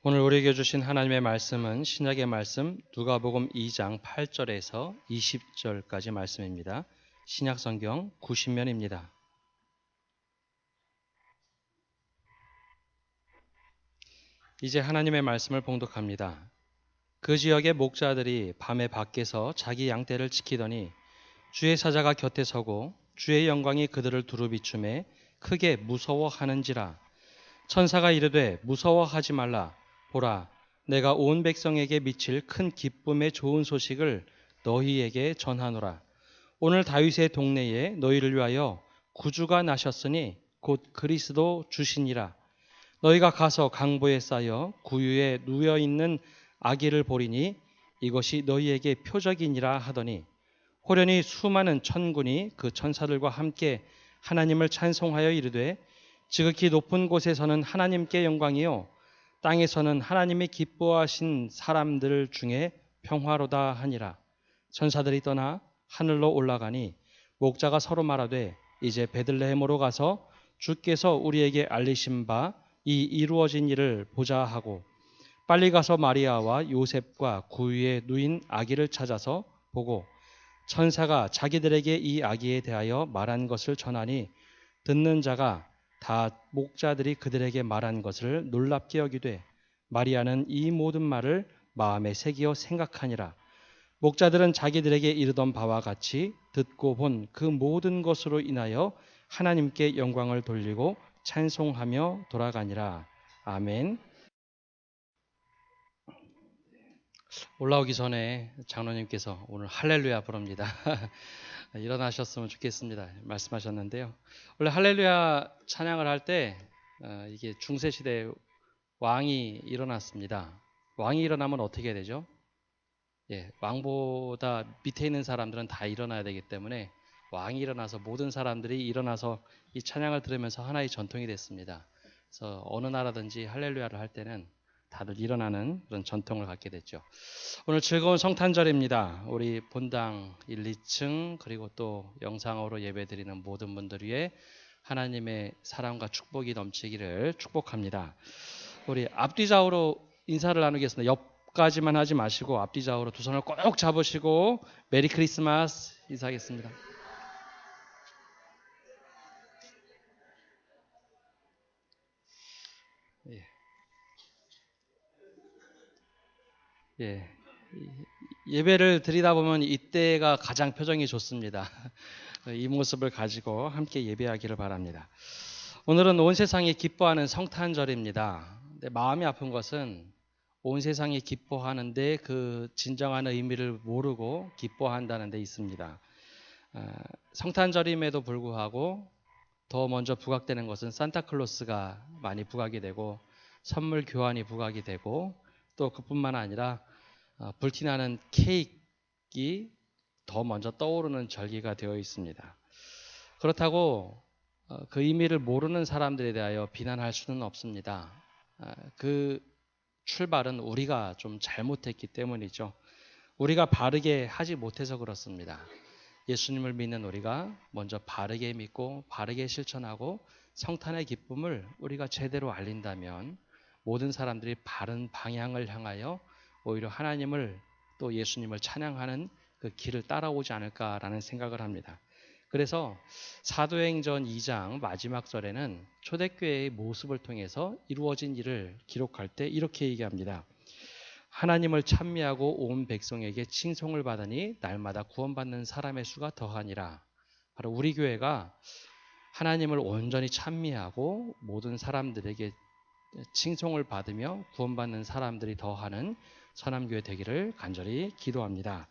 오늘 우리에게 주신 하나님의 말씀은 신약의 말씀 누가복음 2장 8절에서 20절까지 말씀입니다. 신약 성경 90면입니다. 이제 하나님의 말씀을 봉독합니다. 그 지역의 목자들이 밤에 밖에서 자기 양떼를 지키더니 주의 사자가 곁에 서고 주의 영광이 그들을 두루 비추매 크게 무서워하는지라. 천사가 이르되 무서워하지 말라. 보라, 내가 온 백성에게 미칠 큰 기쁨의 좋은 소식을 너희에게 전하노라. 오늘 다윗의 동네에 너희를 위하여 구주가 나셨으니 곧 그리스도 주시니라. 너희가 가서 강보에 쌓여 구유에 누워 있는 아기를 보리니 이것이 너희에게 표적이니라 하더니 호련히 수많은 천군이 그 천사들과 함께 하나님을 찬송하여 이르되 지극히 높은 곳에서는 하나님께 영광이요 땅에서는 하나님이 기뻐하신 사람들 중에 평화로다 하니라. 천사들이 떠나 하늘로 올라가니 목자가 서로 말하되 이제 베들레헴으로 가서 주께서 우리에게 알리신 바 이 이루어진 일을 보자 하고 빨리 가서 마리아와 요셉과 구유에 누인 아기를 찾아서 보고 천사가 자기들에게 이 아기에 대하여 말한 것을 전하니 듣는 자가 다 목자들이 그들에게 말한 것을 놀랍게 여기되 마리아는 이 모든 말을 마음에 새기어 생각하니라. 목자들은 자기들에게 이르던 바와 같이 듣고 본 그 모든 것으로 인하여 하나님께 영광을 돌리고 찬송하며 돌아가니라. 아멘. 올라오기 전에 장로님께서 오늘 할렐루야 부릅니다. 일어나셨으면 좋겠습니다. 말씀하셨는데요. 원래 할렐루야 찬양을 할 때 이게 중세시대 왕이 일어났습니다. 왕이 일어나면 어떻게 되죠? 예, 왕보다 밑에 있는 사람들은 다 일어나야 되기 때문에 왕이 일어나서 모든 사람들이 일어나서 이 찬양을 들으면서 하나의 전통이 됐습니다. 그래서 어느 나라든지 할렐루야를 할 때는 다들 일어나는 그런 전통을 갖게 됐죠. 오늘 즐거운 성탄절입니다. 우리 본당 1, 2층 그리고 또 영상으로 예배드리는 모든 분들 위해 하나님의 사랑과 축복이 넘치기를 축복합니다. 우리 앞뒤 좌우로 인사를 나누겠습니다. 옆까지만 하지 마시고 앞뒤 좌우로 두 손을 꼭 잡으시고 메리 크리스마스 인사하겠습니다. 예. 예. 예배를 드리다 보면 이때가 가장 표정이 좋습니다. 이 모습을 가지고 함께 예배하기를 바랍니다. 오늘은 온 세상이 기뻐하는 성탄절입니다. 근데 마음이 아픈 것은 온 세상이 기뻐하는데 그 진정한 의미를 모르고 기뻐한다는 데 있습니다. 성탄절임에도 불구하고 더 먼저 부각되는 것은 산타클로스가 많이 부각이 되고 선물 교환이 부각이 되고 또 그뿐만 아니라 불티나는 케이크가 더 먼저 떠오르는 절기가 되어 있습니다. 그렇다고 그 의미를 모르는 사람들에 대하여 비난할 수는 없습니다. 그 출발은 우리가 좀 잘못했기 때문이죠. 우리가 바르게 하지 못해서 그렇습니다. 예수님을 믿는 우리가 먼저 바르게 믿고 바르게 실천하고 성탄의 기쁨을 우리가 제대로 알린다면 모든 사람들이 바른 방향을 향하여 오히려 하나님을 또 예수님을 찬양하는 그 길을 따라오지 않을까라는 생각을 합니다. 그래서 사도행전 2장 마지막 절에는 초대교회의 모습을 통해서 이루어진 일을 기록할 때 이렇게 얘기합니다. 하나님을 찬미하고 온 백성에게 칭송을 받으니 날마다 구원받는 사람의 수가 더하니라. 바로 우리 교회가 하나님을 온전히 찬미하고 모든 사람들에게 칭송을 받으며 구원받는 사람들이 더하는 선함교회 되기를 간절히 기도합니다.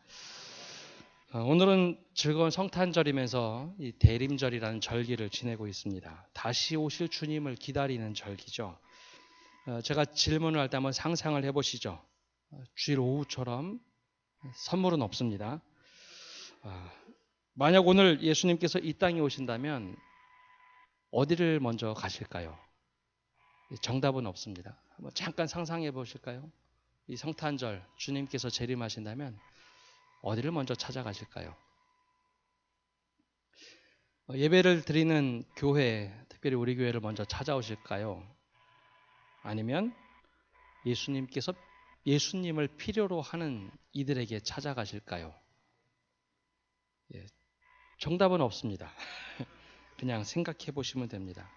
오늘은 즐거운 성탄절이면서 이 대림절이라는 절기를 지내고 있습니다. 다시 오실 주님을 기다리는 절기죠. 제가 질문을 할 때 한번 상상을 해보시죠. 주일 오후처럼 선물은 없습니다. 만약 오늘 예수님께서 이 땅에 오신다면 어디를 먼저 가실까요? 정답은 없습니다. 한번 잠깐 상상해 보실까요? 이 성탄절 주님께서 재림하신다면 어디를 먼저 찾아가실까요? 예배를 드리는 교회, 특별히 우리 교회를 먼저 찾아오실까요? 아니면 예수님께서 예수님을 필요로 하는 이들에게 찾아가실까요? 예, 정답은 없습니다. 그냥 생각해 보시면 됩니다.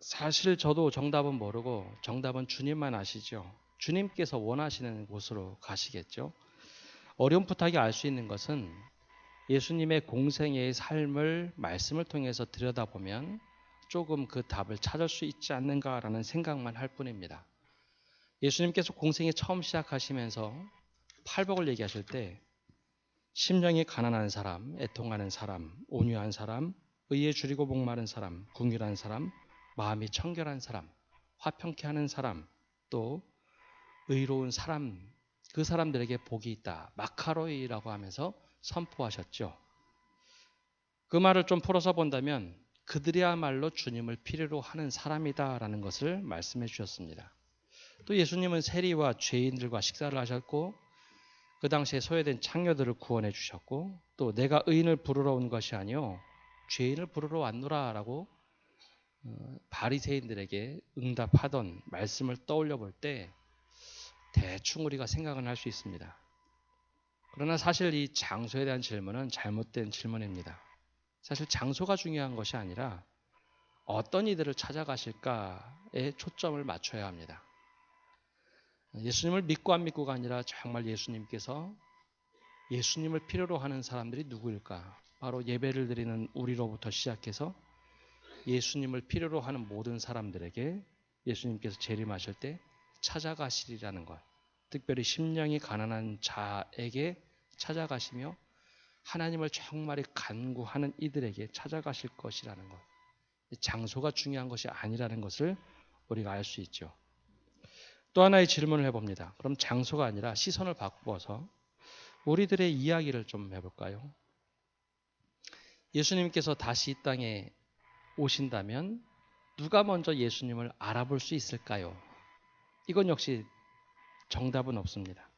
사실 저도 정답은 모르고 정답은 주님만 아시죠. 주님께서 원하시는 곳으로 가시겠죠. 어렴풋하게 알 수 있는 것은 예수님의 공생애의 삶을 말씀을 통해서 들여다보면 조금 그 답을 찾을 수 있지 않는가라는 생각만 할 뿐입니다. 예수님께서 공생애 처음 시작하시면서 팔복을 얘기하실 때 심령이 가난한 사람, 애통하는 사람, 온유한 사람, 의에 줄이고 목마른 사람, 궁휼한 사람, 마음이 청결한 사람, 화평케 하는 사람, 또 의로운 사람, 그 사람들에게 복이 있다. 마카로이라고 하면서 선포하셨죠. 그 말을 좀 풀어서 본다면 그들이야말로 주님을 필요로 하는 사람이다라는 것을 말씀해 주셨습니다. 또 예수님은 세리와 죄인들과 식사를 하셨고 그 당시에 소외된 창녀들을 구원해 주셨고 또 내가 의인을 부르러 온 것이 아니요 죄인을 부르러 왔노라라고 바리새인들에게 응답하던 말씀을 떠올려 볼 때 대충 우리가 생각은 할 수 있습니다. 그러나 사실 이 장소에 대한 질문은 잘못된 질문입니다. 사실 장소가 중요한 것이 아니라 어떤 이들을 찾아가실까에 초점을 맞춰야 합니다. 예수님을 믿고 안 믿고가 아니라 정말 예수님께서 예수님을 필요로 하는 사람들이 누구일까? 바로 예배를 드리는 우리로부터 시작해서 예수님을 필요로 하는 모든 사람들에게 예수님께서 재림하실 때 찾아가시리라는 것. 특별히 심령이 가난한 자에게 찾아가시며 하나님을 정말 간구하는 이들에게 찾아가실 것이라는 것. 장소가 중요한 것이 아니라는 것을 우리가 알 수 있죠. 또 하나의 질문을 해봅니다. 그럼 장소가 아니라 시선을 바꾸어서 우리들의 이야기를 좀 해볼까요? 예수님께서 다시 이 땅에 오신다면 누가 먼저 예수님을 알아볼 수 있을까요? 이건 역시 정답은 없습니다.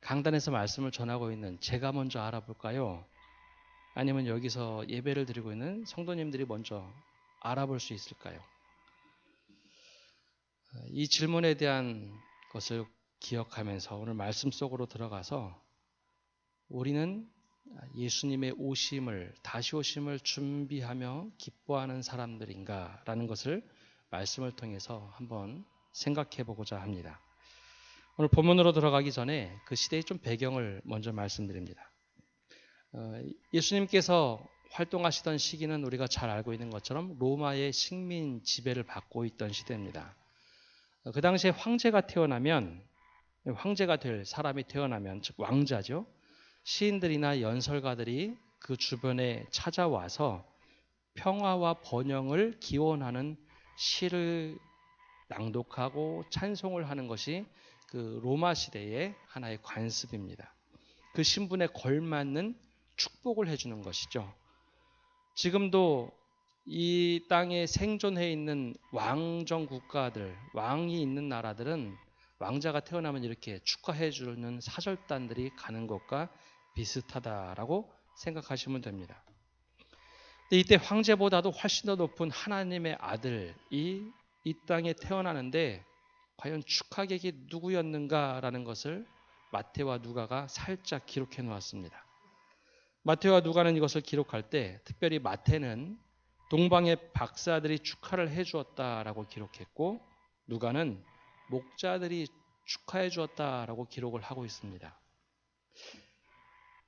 강단에서 말씀을 전하고 있는 제가 먼저 알아볼까요? 아니면 여기서 예배를 드리고 있는 성도님들이 먼저 알아볼 수 있을까요? 이 질문에 대한 것을 기억하면서 오늘 말씀 속으로 들어가서 우리는 예수님의 오심을, 다시 오심을 준비하며 기뻐하는 사람들인가라는 것을 말씀을 통해서 한번 생각해 보고자 합니다. 오늘 본문으로 들어가기 전에 그 시대의 좀 배경을 먼저 말씀드립니다. 예수님께서 활동하시던 시기는 우리가 잘 알고 있는 것처럼 로마의 식민 지배를 받고 있던 시대입니다. 그 당시에 황제가 될 사람이 태어나면, 즉 왕자죠. 시인들이나 연설가들이 그 주변에 찾아와서 평화와 번영을 기원하는 시를 낭독하고 찬송을 하는 것이 그 로마 시대의 하나의 관습입니다. 그 신분에 걸맞는 축복을 해주는 것이죠. 지금도 이 땅에 생존해 있는 왕정 국가들, 왕이 있는 나라들은 왕자가 태어나면 이렇게 축하해 주는 사절단들이 가는 것과 비슷하다라고 생각하시면 됩니다. 근데 이때 황제보다도 훨씬 더 높은 하나님의 아들이 이 땅에 태어나는데 과연 축하객이 누구였는가라는 것을 마태와 누가가 살짝 기록해 놓았습니다. 마태와 누가는 이것을 기록할 때 특별히 마태는 동방의 박사들이 축하를 해 주었다라고 기록했고 누가는 목자들이 축하해 주었다라고 기록을 하고 있습니다.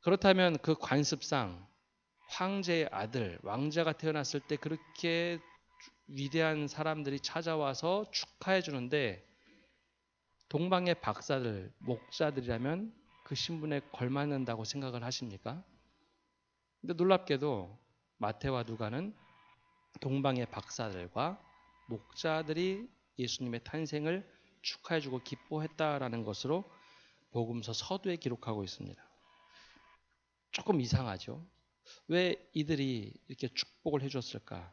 그렇다면 그 관습상 황제의 아들, 왕자가 태어났을 때 그렇게 위대한 사람들이 찾아와서 축하해 주는데 동방의 박사들, 목자들이라면 그 신분에 걸맞는다고 생각을 하십니까? 근데 놀랍게도 마태와 누가는 동방의 박사들과 목자들이 예수님의 탄생을 축하해주고 기뻐했다라는 것으로 복음서 서두에 기록하고 있습니다. 조금 이상하죠? 왜 이들이 이렇게 축복을 해줬을까?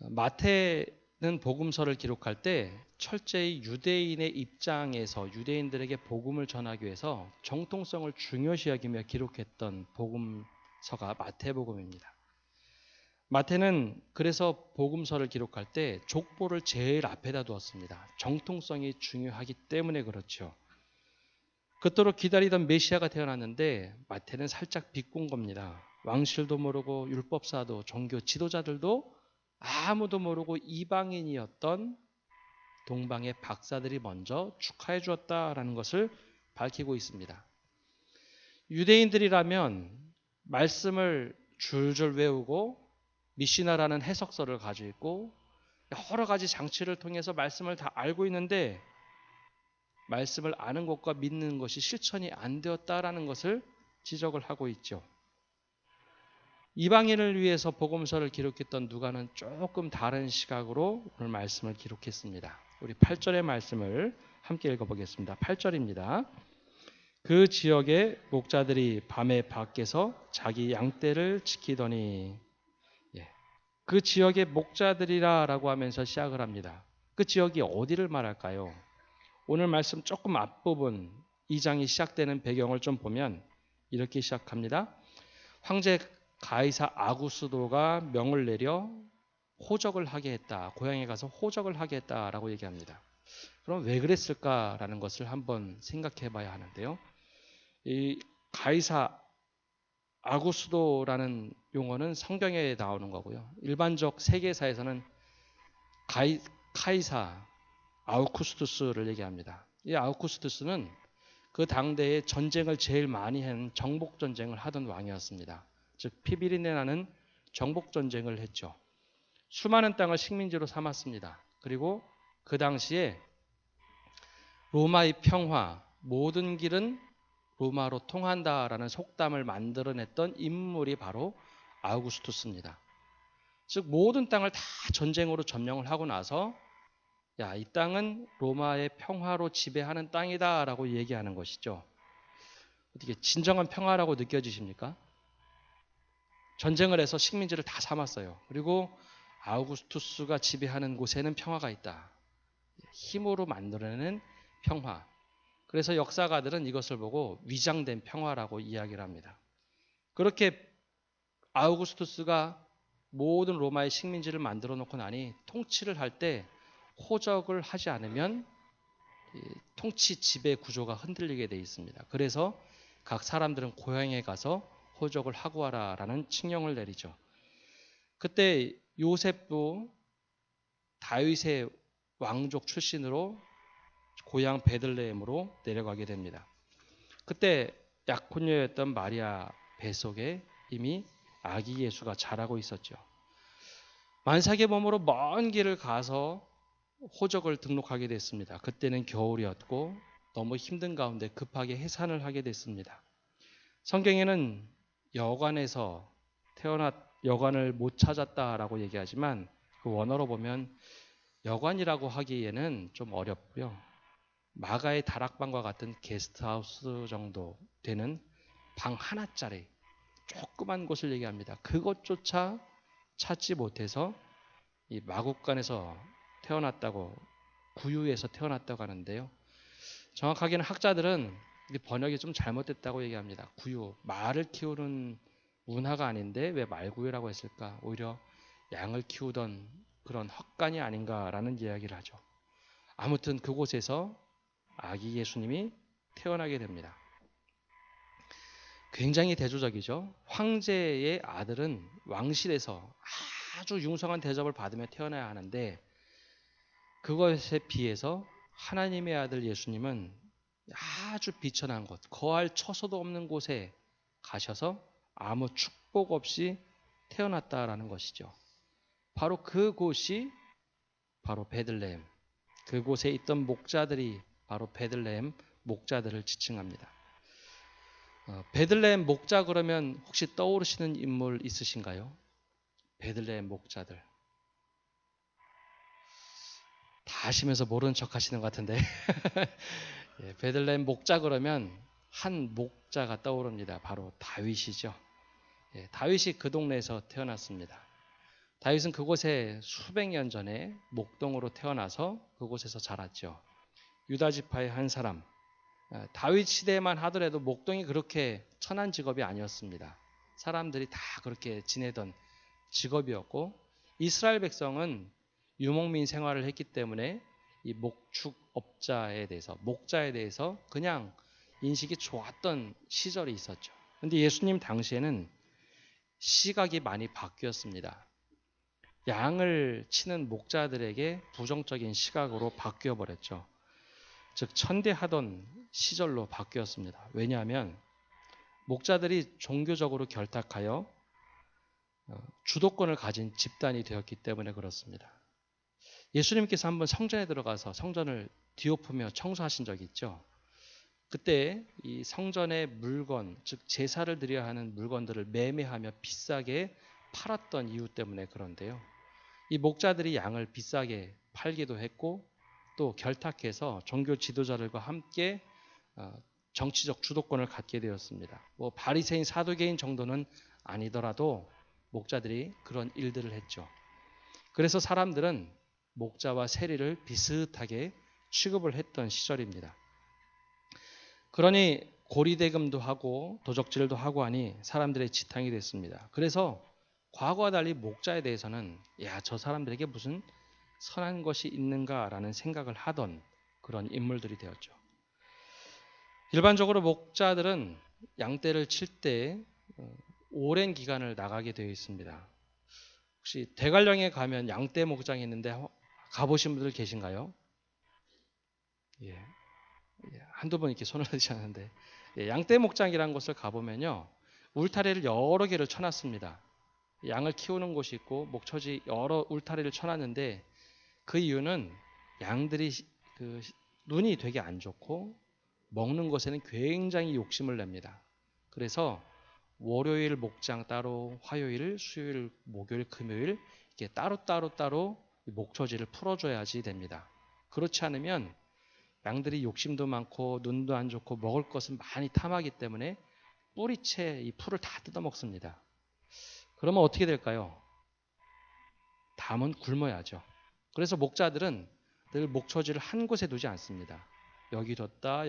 마태는 복음서를 기록할 때 철저히 유대인의 입장에서 유대인들에게 복음을 전하기 위해서 정통성을 중요시 여기며 기록했던 복음서가 마태복음입니다. 마태는 그래서 복음서를 기록할 때 족보를 제일 앞에다 두었습니다. 정통성이 중요하기 때문에 그렇죠. 그토록 기다리던 메시아가 태어났는데 마태는 살짝 비꼰 겁니다. 왕실도 모르고 율법사도 종교 지도자들도 아무도 모르고 이방인이었던 동방의 박사들이 먼저 축하해 주었다라는 것을 밝히고 있습니다. 유대인들이라면 말씀을 줄줄 외우고 미시나라는 해석서를 가지고 있고 여러 가지 장치를 통해서 말씀을 다 알고 있는데 말씀을 아는 것과 믿는 것이 실천이 안 되었다라는 것을 지적을 하고 있죠. 이방인을 위해서 복음서를 기록했던 누가는 조금 다른 시각으로 오늘 말씀을 기록했습니다. 우리 8절의 말씀을 함께 읽어보겠습니다. 8절입니다. 그 지역의 목자들이 밤에 밖에서 자기 양떼를 지키더니, 그 지역의 목자들이라고 하면서 시작을 합니다. 그 지역이 어디를 말할까요? 오늘 말씀 조금 앞부분 2장이 시작되는 배경을 좀 보면 이렇게 시작합니다. 황제 가이사 아구스도가 명을 내려 호적을 하게 했다. 고향에 가서 호적을 하게 했다라고 얘기합니다. 그럼 왜 그랬을까라는 것을 한번 생각해 봐야 하는데요. 이 가이사 아구스도라는 용어는 성경에 나오는 거고요. 일반적 세계사에서는 카이사 아우구스투스를 얘기합니다. 이 아우구스투스는 그 당대에 전쟁을 제일 많이 한 정복 전쟁을 하던 왕이었습니다. 즉 피비린내 나는 정복 전쟁을 했죠. 수많은 땅을 식민지로 삼았습니다. 그리고 그 당시에 로마의 평화, 모든 길은 로마로 통한다라는 속담을 만들어냈던 인물이 바로 아우구스투스입니다. 즉 모든 땅을 다 전쟁으로 점령을 하고 나서 이 땅은 로마의 평화로 지배하는 땅이다라고 얘기하는 것이죠. 어떻게 진정한 평화라고 느껴지십니까? 전쟁을 해서 식민지를 다 삼았어요. 그리고 아우구스투스가 지배하는 곳에는 평화가 있다. 힘으로 만들어내는 평화. 그래서 역사가들은 이것을 보고 위장된 평화라고 이야기를 합니다. 그렇게 아우구스투스가 모든 로마의 식민지를 만들어 놓고 나니 통치를 할 때 호적을 하지 않으면 통치 지배 구조가 흔들리게 되어 있습니다. 그래서 각 사람들은 고향에 가서 호적을 하고 와라라는 칙령을 내리죠. 그때 요셉도 다윗의 왕족 출신으로 고향 베들레헴으로 내려가게 됩니다. 그때 약혼녀였던 마리아 뱃속에 이미 아기 예수가 자라고 있었죠. 만삭의 몸으로 먼 길을 가서 호적을 등록하게 됐습니다. 그때는 겨울이었고 너무 힘든 가운데 급하게 해산을 하게 됐습니다. 성경에는 여관에서 여관을 못 찾았다라고 얘기하지만 그 원어로 보면 여관이라고 하기에는 좀 어렵고요. 마가의 다락방과 같은 게스트하우스 정도 되는 방 하나짜리 조그만 곳을 얘기합니다. 그것조차 찾지 못해서 이 마국간에서 태어났다고, 구유에서 태어났다고 하는데요. 정확하게는 학자들은 번역이 좀 잘못됐다고 얘기합니다. 구유, 말을 키우는 문화가 아닌데 왜 말구유라고 했을까? 오히려 양을 키우던 그런 헛간이 아닌가라는 이야기를 하죠. 아무튼 그곳에서 아기 예수님이 태어나게 됩니다. 굉장히 대조적이죠. 황제의 아들은 왕실에서 아주 융성한 대접을 받으며 태어나야 하는데 그것에 비해서 하나님의 아들 예수님은 아주 비천한 곳, 거할 처소도 없는 곳에 가셔서 아무 축복 없이 태어났다라는 것이죠. 바로 그곳이 바로 베들레헴, 그곳에 있던 목자들이 바로 베들레헴 목자들을 지칭합니다. 베들레헴 목자 그러면 혹시 떠오르시는 인물 있으신가요? 베들레헴 목자들. 다 아시면서 모르는 척 하시는 것 같은데 베들레헴 목자 그러면 한 목자가 떠오릅니다. 바로 다윗이죠. 다윗이 그 동네에서 태어났습니다. 다윗은 그곳에 수백 년 전에 목동으로 태어나서 그곳에서 자랐죠. 유다 지파의 한 사람. 다윗 시대만 하더라도 목동이 그렇게 천한 직업이 아니었습니다. 사람들이 다 그렇게 지내던 직업이었고, 이스라엘 백성은 유목민 생활을 했기 때문에 이 목축업자에 대해서, 목자에 대해서 그냥 인식이 좋았던 시절이 있었죠. 그런데 예수님 당시에는 시각이 많이 바뀌었습니다. 양을 치는 목자들에게 부정적인 시각으로 바뀌어 버렸죠. 즉 천대하던 시절로 바뀌었습니다. 왜냐하면 목자들이 종교적으로 결탁하여 주도권을 가진 집단이 되었기 때문에 그렇습니다. 예수님께서 한번 성전에 들어가서 성전을 뒤엎으며 청소하신 적이 있죠. 그때 이 성전의 물건, 즉 제사를 드려야 하는 물건들을 매매하며 비싸게 팔았던 이유 때문에 그런데요. 이 목자들이 양을 비싸게 팔기도 했고 또 결탁해서 종교 지도자들과 함께 정치적 주도권을 갖게 되었습니다. 뭐 바리새인 사두개인 정도는 아니더라도 목자들이 그런 일들을 했죠. 그래서 사람들은 목자와 세리를 비슷하게 취급을 했던 시절입니다. 그러니 고리대금도 하고 도적질도 하고 하니 사람들의 지탕이 됐습니다. 그래서 과거와 달리 목자에 대해서는 저 사람들에게 무슨 선한 것이 있는가라는 생각을 하던 그런 인물들이 되었죠. 일반적으로 목자들은 양떼를 칠 때 오랜 기간을 나가게 되어 있습니다. 혹시 대관령에 가면 양떼 목장이 있는데 가보신 분들 계신가요? 예. 한두 번 이렇게 손을 드셨는데 양떼 목장이라는 곳을 가보면요. 울타리를 여러 개를 쳐놨습니다. 양을 키우는 곳이 있고 목초지 여러 울타리를 쳐놨는데 그 이유는 양들이 눈이 되게 안 좋고 먹는 것에는 굉장히 욕심을 냅니다. 그래서 월요일 목장 따로, 화요일, 수요일, 목요일, 금요일 이렇게 따로 목초지를 풀어줘야지 됩니다. 그렇지 않으면 양들이 욕심도 많고 눈도 안 좋고 먹을 것은 많이 탐하기 때문에 뿌리채 이 풀을 다 뜯어먹습니다. 그러면 어떻게 될까요? 다음은 굶어야죠. 그래서 목자들은 늘 목초지를 한 곳에 두지 않습니다. 여기 뒀다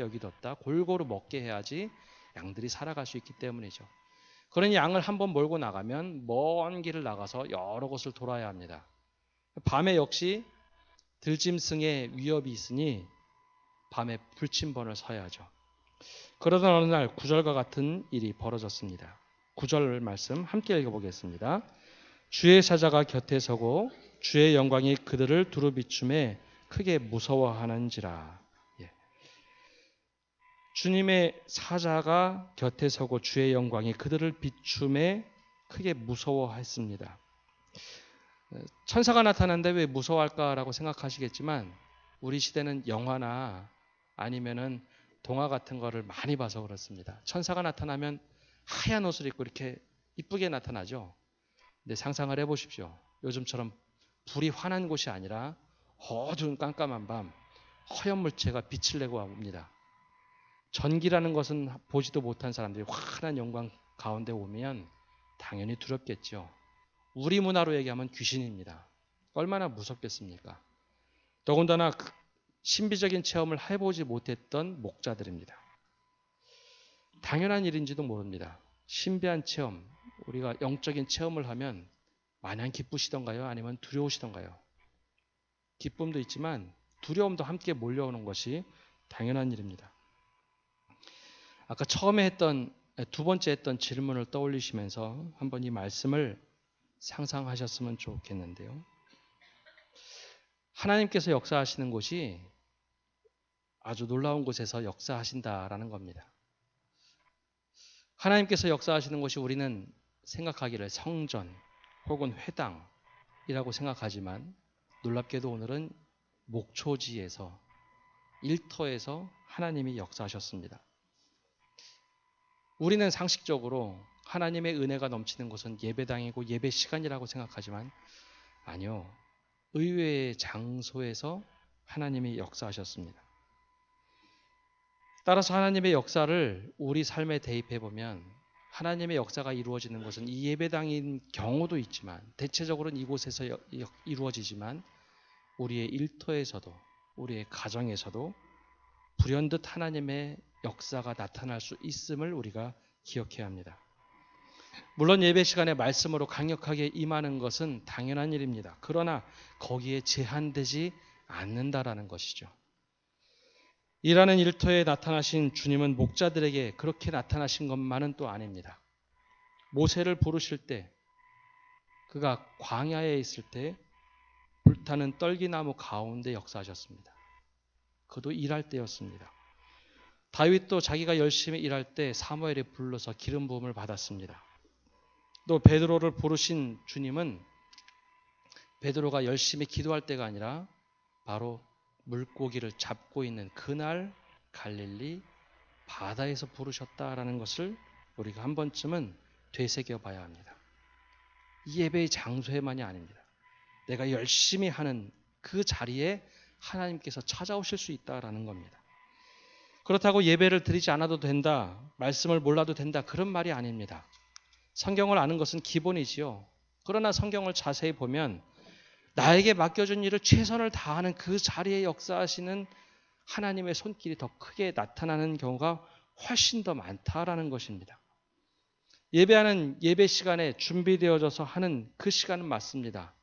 골고루 먹게 해야지 양들이 살아갈 수 있기 때문이죠. 그러니 양을 한번 몰고 나가면 먼 길을 나가서 여러 곳을 돌아야 합니다. 밤에 역시 들짐승의 위협이 있으니 밤에 불침번을 서야죠. 그러던 어느 날 구절과 같은 일이 벌어졌습니다. 9절 말씀 함께 읽어보겠습니다. 주의 사자가 곁에 서고 주의 영광이 그들을 두루 비춤에 크게 무서워하는지라. 주님의 사자가 곁에 서고 주의 영광이 그들을 비춤에 크게 무서워했습니다. 천사가 나타났는데 왜 무서워할까라고 생각하시겠지만 우리 시대는 영화나 아니면은 동화 같은 거를 많이 봐서 그렇습니다. 천사가 나타나면 하얀 옷을 입고 이렇게 이쁘게 나타나죠. 근데 상상을 해보십시오. 요즘처럼 불이 환한 곳이 아니라 어두운 깜깜한 밤 허연 물체가 빛을 내고 옵니다. 전기라는 것은 보지도 못한 사람들이 환한 영광 가운데 오면 당연히 두렵겠죠. 우리 문화로 얘기하면 귀신입니다. 얼마나 무섭겠습니까? 더군다나 신비적인 체험을 해보지 못했던 목자들입니다. 당연한 일인지도 모릅니다. 신비한 체험, 우리가 영적인 체험을 하면 마냥 기쁘시던가요? 아니면 두려우시던가요? 기쁨도 있지만 두려움도 함께 몰려오는 것이 당연한 일입니다. 아까 처음에 했던 두 번째 했던 질문을 떠올리시면서 한번 이 말씀을 상상하셨으면 좋겠는데요. 하나님께서 역사하시는 곳이 아주 놀라운 곳에서 역사하신다라는 겁니다. 하나님께서 역사하시는 곳이 우리는 생각하기를 성전 혹은 회당이라고 생각하지만 놀랍게도 오늘은 목초지에서 일터에서 하나님이 역사하셨습니다. 우리는 상식적으로 하나님의 은혜가 넘치는 곳은 예배당이고 예배 시간이라고 생각하지만 아니요. 의외의 장소에서 하나님이 역사하셨습니다. 따라서 하나님의 역사를 우리 삶에 대입해 보면 하나님의 역사가 이루어지는 곳은 이 예배당인 경우도 있지만 대체적으로는 이곳에서 이루어지지만 우리의 일터에서도 우리의 가정에서도 불현듯 하나님의 역사가 나타날 수 있음을 우리가 기억해야 합니다. 물론 예배 시간에 말씀으로 강력하게 임하는 것은 당연한 일입니다. 그러나 거기에 제한되지 않는다라는 것이죠. 일하는 일터에 나타나신 주님은 목자들에게 그렇게 나타나신 것만은 또 아닙니다. 모세를 부르실 때 그가 광야에 있을 때 불타는 떨기나무 가운데 역사하셨습니다. 그도 일할 때였습니다. 다윗도 자기가 열심히 일할 때 사무엘이 불러서 기름 부음을 받았습니다. 또 베드로를 부르신 주님은 베드로가 열심히 기도할 때가 아니라 바로 물고기를 잡고 있는 그날 갈릴리 바다에서 부르셨다라는 것을 우리가 한 번쯤은 되새겨 봐야 합니다. 이 예배의 장소에만이 아닙니다. 내가 열심히 하는 그 자리에 하나님께서 찾아오실 수 있다라는 겁니다. 그렇다고 예배를 드리지 않아도 된다, 말씀을 몰라도 된다, 그런 말이 아닙니다. 성경을 아는 것은 기본이지요. 그러나 성경을 자세히 보면 나에게 맡겨준 일을 최선을 다하는 그 자리에 역사하시는 하나님의 손길이 더 크게 나타나는 경우가 훨씬 더 많다라는 것입니다. 예배하는 예배 시간에 준비되어져서 하는 그 시간은 맞습니다.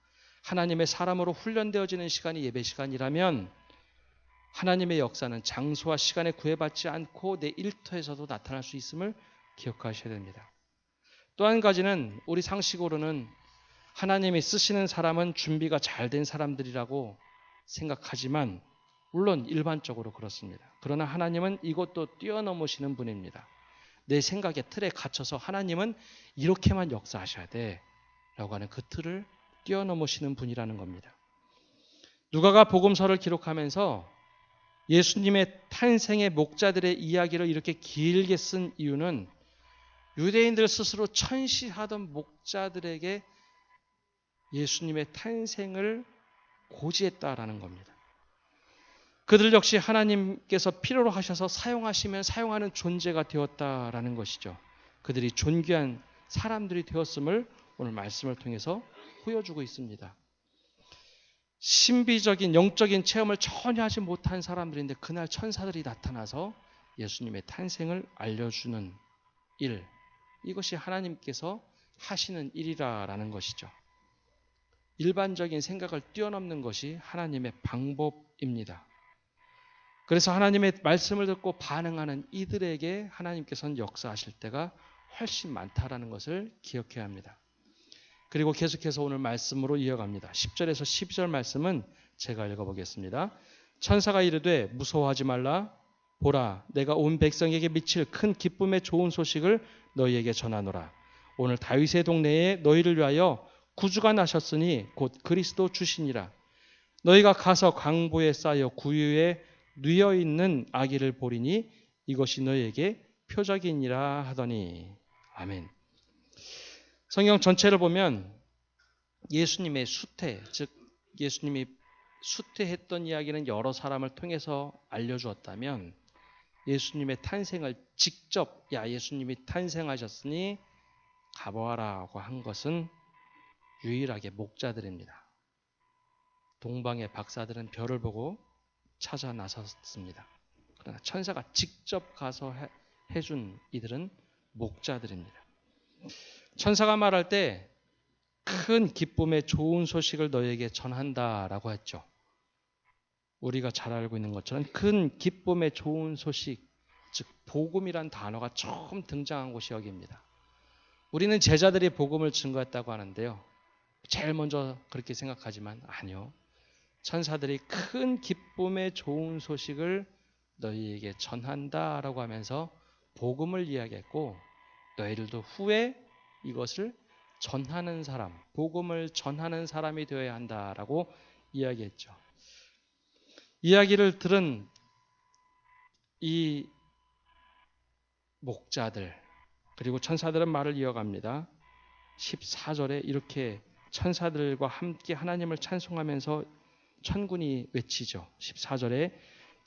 하나님의 사람으로 훈련되어지는 시간이 예배 시간이라면 하나님의 역사는 장소와 시간에 구애받지 않고 내 일터에서도 나타날 수 있음을 기억하셔야 됩니다. 또 한 가지는 우리 상식으로는 하나님이 쓰시는 사람은 준비가 잘 된 사람들이라고 생각하지만 물론 일반적으로 그렇습니다. 그러나 하나님은 이것도 뛰어넘으시는 분입니다. 내 생각의 틀에 갇혀서 하나님은 이렇게만 역사하셔야 돼 라고 하는 그 틀을 뛰어넘으시는 분이라는 겁니다. 누가가 복음서를 기록하면서 예수님의 탄생의 목자들의 이야기를 이렇게 길게 쓴 이유는 유대인들 스스로 천시하던 목자들에게 예수님의 탄생을 고지했다라는 겁니다. 그들 역시 하나님께서 필요로 하셔서 사용하시면 사용하는 존재가 되었다라는 것이죠. 그들이 존귀한 사람들이 되었음을 오늘 말씀을 통해서 보여주고 있습니다. 신비적인 영적인 체험을 전혀 하지 못한 사람들인데 그날 천사들이 나타나서 예수님의 탄생을 알려주는 일, 이것이 하나님께서 하시는 일이라는 것이죠. 일반적인 생각을 뛰어넘는 것이 하나님의 방법입니다. 그래서 하나님의 말씀을 듣고 반응하는 이들에게 하나님께서는 역사하실 때가 훨씬 많다라는 것을 기억해야 합니다. 그리고 계속해서 오늘 말씀으로 이어갑니다. 10절에서 12절 말씀은 제가 읽어보겠습니다. 천사가 이르되 무서워하지 말라. 보라, 내가 온 백성에게 미칠 큰 기쁨의 좋은 소식을 너희에게 전하노라. 오늘 다윗의 동네에 너희를 위하여 구주가 나셨으니 곧 그리스도 주시니라. 너희가 가서 강보에 쌓여 구유에 누여 있는 아기를 보리니 이것이 너희에게 표적이니라 하더니. 아멘. 성경 전체를 보면 예수님의 수태, 즉 예수님이 수태했던 이야기는 여러 사람을 통해서 알려주었다면 예수님의 탄생을 직접 예수님이 탄생하셨으니 가보아라고 한 것은 유일하게 목자들입니다. 동방의 박사들은 별을 보고 찾아 나섰습니다. 그러나 천사가 직접 가서 해준 이들은 목자들입니다. 천사가 말할 때 큰 기쁨의 좋은 소식을 너희에게 전한다라고 했죠. 우리가 잘 알고 있는 것처럼 큰 기쁨의 좋은 소식, 즉 복음이란 단어가 처음 등장한 곳이 여기입니다. 우리는 제자들이 복음을 증거했다고 하는데요. 제일 먼저 그렇게 생각하지만 아니요. 천사들이 큰 기쁨의 좋은 소식을 너희에게 전한다라고 하면서 복음을 이야기했고 너희들도 후에 이것을 전하는 사람, 복음을 전하는 사람이 되어야 한다라고 이야기했죠. 이야기를 들은 이 목자들 그리고 천사들은 말을 이어갑니다. 14절에 이렇게 천사들과 함께 하나님을 찬송하면서 천군이 외치죠. 14절에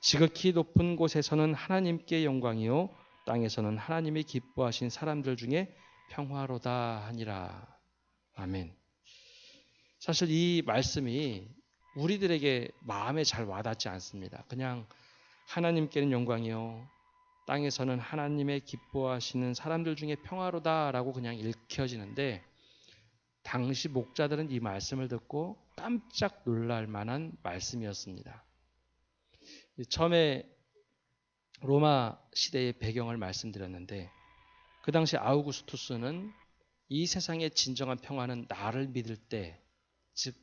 지극히 높은 곳에서는 하나님께 영광이요 땅에서는 하나님이 기뻐하신 사람들 중에 평화로다 하니라. 아멘. 사실 이 말씀이 우리들에게 마음에 잘 와닿지 않습니다. 그냥 하나님께는 영광이요 땅에서는 하나님의 기뻐하시는 사람들 중에 평화로다라고 그냥 읽혀지는데 당시 목자들은 이 말씀을 듣고 깜짝 놀랄 만한 말씀이었습니다. 처음에 로마 시대의 배경을 말씀드렸는데 그 당시 아우구스투스는 이 세상의 진정한 평화는 나를 믿을 때, 즉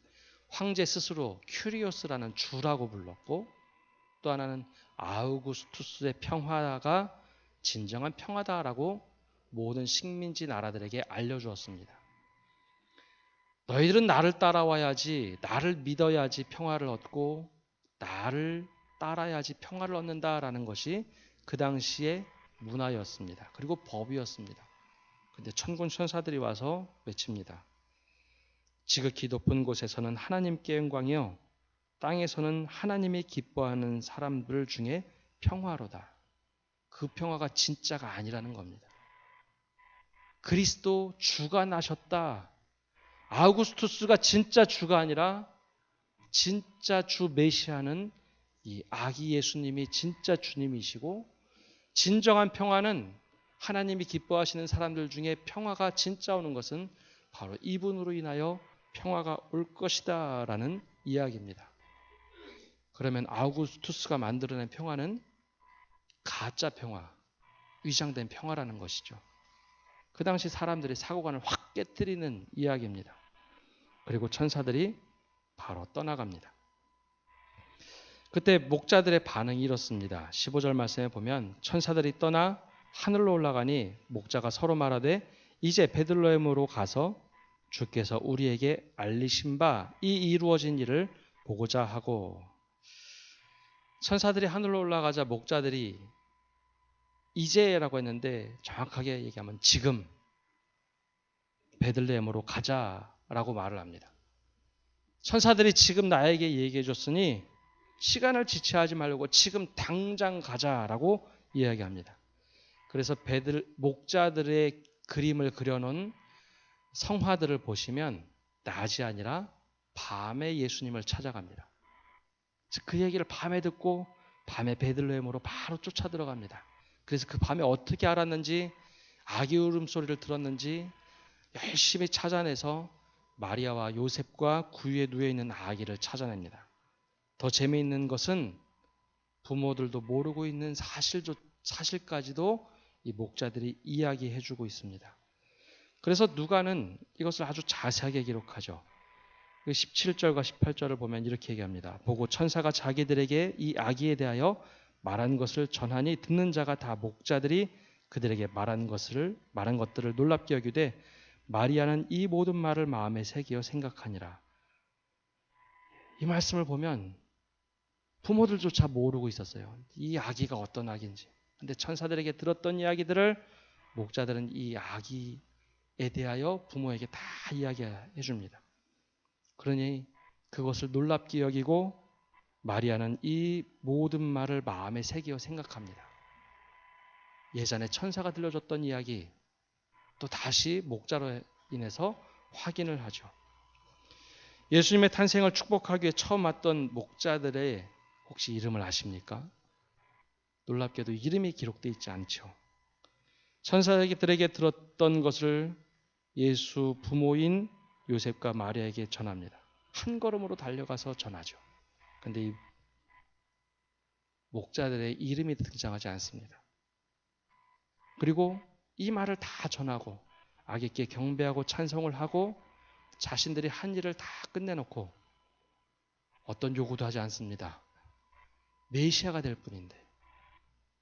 황제 스스로 큐리오스라는 주라고 불렀고 또 하나는 아우구스투스의 평화가 진정한 평화다라고 모든 식민지 나라들에게 알려주었습니다. 너희들은 나를 따라와야지, 나를 믿어야지 평화를 얻고 나를 따라야지 평화를 얻는다라는 것이 그 당시의 문화였습니다. 그리고 법이었습니다. 근데 천군 천사들이 와서 외칩니다. 지극히 높은 곳에서는 하나님께 영광이요 땅에서는 하나님이 기뻐하는 사람들 중에 평화로다. 그 평화가 진짜가 아니라는 겁니다. 그리스도 주가 나셨다. 아우구스투스가 진짜 주가 아니라 진짜 주 메시아는 이 아기 예수님이 진짜 주님이시고 진정한 평화는 하나님이 기뻐하시는 사람들 중에 평화가 진짜 오는 것은 바로 이분으로 인하여 평화가 올 것이다 라는 이야기입니다. 그러면 아우구스투스가 만들어낸 평화는 가짜 평화, 위장된 평화라는 것이죠. 그 당시 사람들의 사고관을 확 깨뜨리는 이야기입니다. 그리고 천사들이 바로 떠나갑니다. 그때 목자들의 반응이 이렇습니다. 15절 말씀에 보면 천사들이 떠나 하늘로 올라가니 목자가 서로 말하되 이제 베들레헴으로 가서 주께서 우리에게 알리신 바 이 이루어진 일을 보고자 하고, 천사들이 하늘로 올라가자 목자들이 이제라고 했는데 정확하게 얘기하면 지금 베들레헴으로 가자라고 말을 합니다. 천사들이 지금 나에게 얘기해 줬으니 시간을 지체하지 말고 지금 당장 가자라고 이야기합니다. 그래서 목자들의 그림을 그려놓은 성화들을 보시면 낮이 아니라 밤에 예수님을 찾아갑니다. 그 얘기를 밤에 듣고 밤에 베들레헴으로 바로 쫓아 들어갑니다. 그래서 그 밤에 어떻게 알았는지, 아기 울음소리를 들었는지 열심히 찾아내서 마리아와 요셉과 구유에 누워있는 아기를 찾아냅니다. 더 재미있는 것은 부모들도 모르고 있는 사실까지도 이 목자들이 이야기해주고 있습니다. 그래서 누가는 이것을 아주 자세하게 기록하죠. 17절과 18절을 보면 이렇게 얘기합니다. 보고 천사가 자기들에게 이 아기에 대하여 말한 것을 전하니 듣는 자가 다 목자들이 그들에게 말한 것들을 놀랍게 여기되 마리아는 이 모든 말을 마음에 새기어 생각하니라. 이 말씀을 보면 부모들조차 모르고 있었어요. 이 아기가 어떤 아기인지. 근데 천사들에게 들었던 이야기들을 목자들은 이 아기에 대하여 부모에게 다 이야기해 줍니다. 그러니 그것을 놀랍게 여기고 마리아는 이 모든 말을 마음에 새기어 생각합니다. 예전에 천사가 들려줬던 이야기 또 다시 목자로 인해서 확인을 하죠. 예수님의 탄생을 축복하기 위해 처음 왔던 목자들의 혹시 이름을 아십니까? 놀랍게도 이름이 기록되어 있지 않죠. 천사들에게 들었던 것을 예수 부모인 요셉과 마리아에게 전합니다. 한 걸음으로 달려가서 전하죠. 그런데 이 목자들의 이름이 등장하지 않습니다. 그리고 이 말을 다 전하고 아기께 경배하고 찬송을 하고 자신들이 한 일을 다 끝내놓고 어떤 요구도 하지 않습니다. 메시아가 될 뿐인데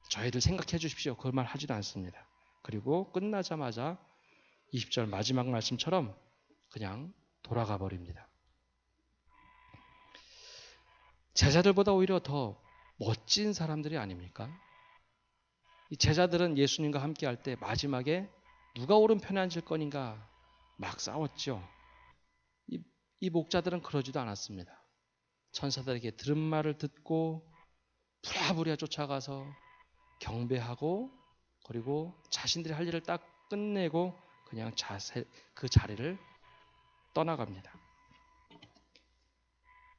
저희를 생각해 주십시오. 그 말 하지도 않습니다. 그리고 끝나자마자 20절 마지막 말씀처럼 그냥 돌아가 버립니다. 제자들보다 오히려 더 멋진 사람들이 아닙니까? 이 제자들은 예수님과 함께 할 때 마지막에 누가 오른편에 앉을 거닌가 막 싸웠죠. 이 목자들은 그러지도 않았습니다. 천사들에게 들은 말을 듣고 부랴부랴 쫓아가서 경배하고 그리고 자신들이 할 일을 딱 끝내고 그냥 그 자리를 떠나갑니다.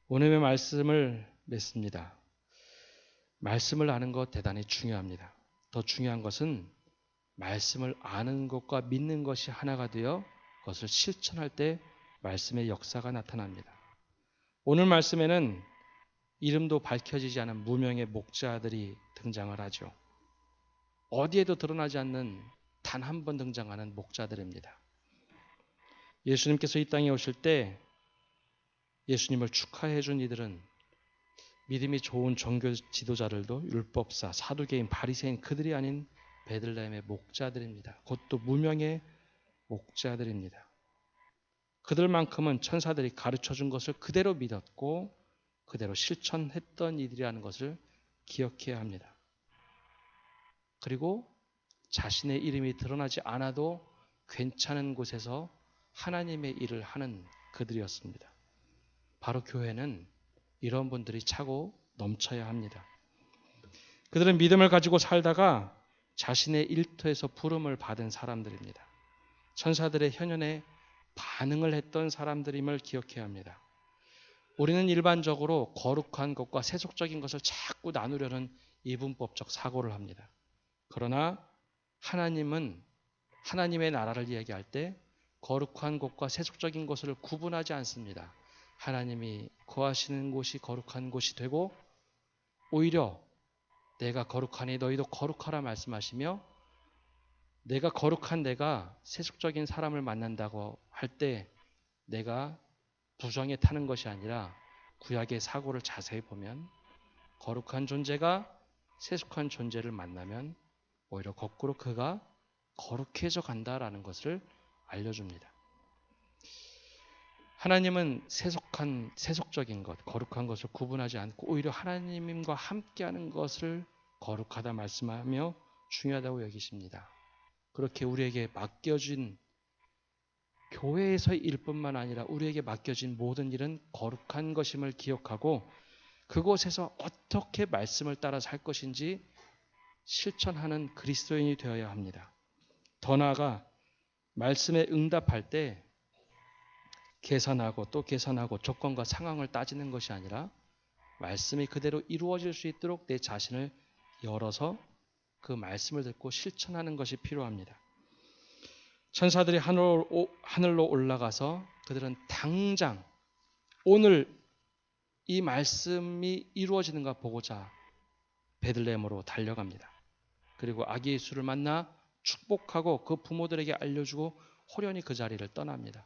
오늘의 말씀을 맺습니다. 말씀을 아는 것 대단히 중요합니다. 더 중요한 것은 말씀을 아는 것과 믿는 것이 하나가 되어 그것을 실천할 때 말씀의 역사가 나타납니다. 오늘 말씀에는 이름도 밝혀지지 않은 무명의 목자들이 등장을 하죠. 어디에도 드러나지 않는 단 한 번 등장하는 목자들입니다. 예수님께서 이 땅에 오실 때 예수님을 축하해 준 이들은 믿음이 좋은 종교 지도자들도 율법사, 사두개인, 바리새인 그들이 아닌 베들레헴의 목자들입니다. 곧또 무명의 목자들입니다. 그들만큼은 천사들이 가르쳐준 것을 그대로 믿었고 그대로 실천했던 이들이라는 것을 기억해야 합니다. 그리고 자신의 이름이 드러나지 않아도 괜찮은 곳에서 하나님의 일을 하는 그들이었습니다. 바로 교회는 이런 분들이 차고 넘쳐야 합니다. 그들은 믿음을 가지고 살다가 자신의 일터에서 부름을 받은 사람들입니다. 천사들의 현현에 반응을 했던 사람들임을 기억해야 합니다. 우리는 일반적으로 거룩한 것과 세속적인 것을 자꾸 나누려는 이분법적 사고를 합니다. 그러나 하나님은 하나님의 나라를 이야기할 때 거룩한 것과 세속적인 것을 구분하지 않습니다. 하나님이 거하시는 곳이 거룩한 곳이 되고 오히려 내가 거룩하니 너희도 거룩하라 말씀하시며 내가 거룩한 내가 세속적인 사람을 만난다고 할 때 내가 부정에 타는 것이 아니라 구약의 사고를 자세히 보면 거룩한 존재가 세속한 존재를 만나면 오히려 거꾸로 그가 거룩해져 간다라는 것을 알려줍니다. 하나님은 세속적인 것, 거룩한 것을 구분하지 않고 오히려 하나님과 함께하는 것을 거룩하다 말씀하며 중요하다고 여기십니다. 그렇게 우리에게 맡겨진 교회에서의 일뿐만 아니라 우리에게 맡겨진 모든 일은 거룩한 것임을 기억하고 그곳에서 어떻게 말씀을 따라 살 것인지 실천하는 그리스도인이 되어야 합니다. 더 나아가 말씀에 응답할 때 계산하고 또 계산하고 조건과 상황을 따지는 것이 아니라 말씀이 그대로 이루어질 수 있도록 내 자신을 열어서 그 말씀을 듣고 실천하는 것이 필요합니다. 천사들이 하늘로 올라가서 그들은 당장 오늘 이 말씀이 이루어지는가 보고자 베들레헴으로 달려갑니다. 그리고 아기 예수를 만나 축복하고 그 부모들에게 알려주고 호련히 그 자리를 떠납니다.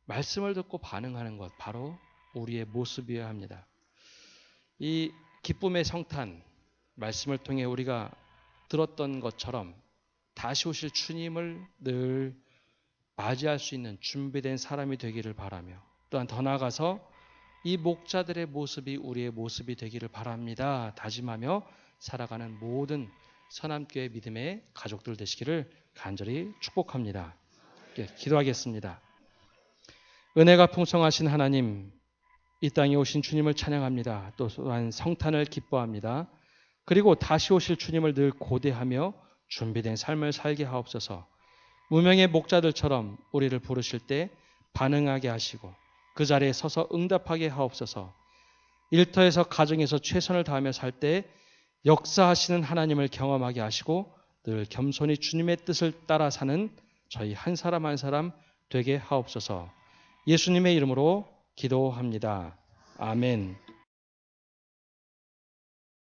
말씀을 듣고 반응하는 것 바로 우리의 모습이어야 합니다. 이 기쁨의 성탄 말씀을 통해 우리가 들었던 것처럼 다시 오실 주님을 늘 맞이할 수 있는 준비된 사람이 되기를 바라며 또한 더 나아가서 이 목자들의 모습이 우리의 모습이 되기를 바랍니다. 다짐하며 살아가는 모든 선함교회 믿음의 가족들 되시기를 간절히 축복합니다. 기도하겠습니다. 은혜가 풍성하신 하나님, 이 땅에 오신 주님을 찬양합니다. 또한 성탄을 기뻐합니다. 그리고 다시 오실 주님을 늘 고대하며 준비된 삶을 살게 하옵소서. 무명의 목자들처럼 우리를 부르실 때 반응하게 하시고 그 자리에 서서 응답하게 하옵소서. 일터에서 가정에서 최선을 다하며 살 때 역사하시는 하나님을 경험하게 하시고 늘 겸손히 주님의 뜻을 따라 사는 저희 한 사람 한 사람 되게 하옵소서. 예수님의 이름으로 기도합니다. 아멘.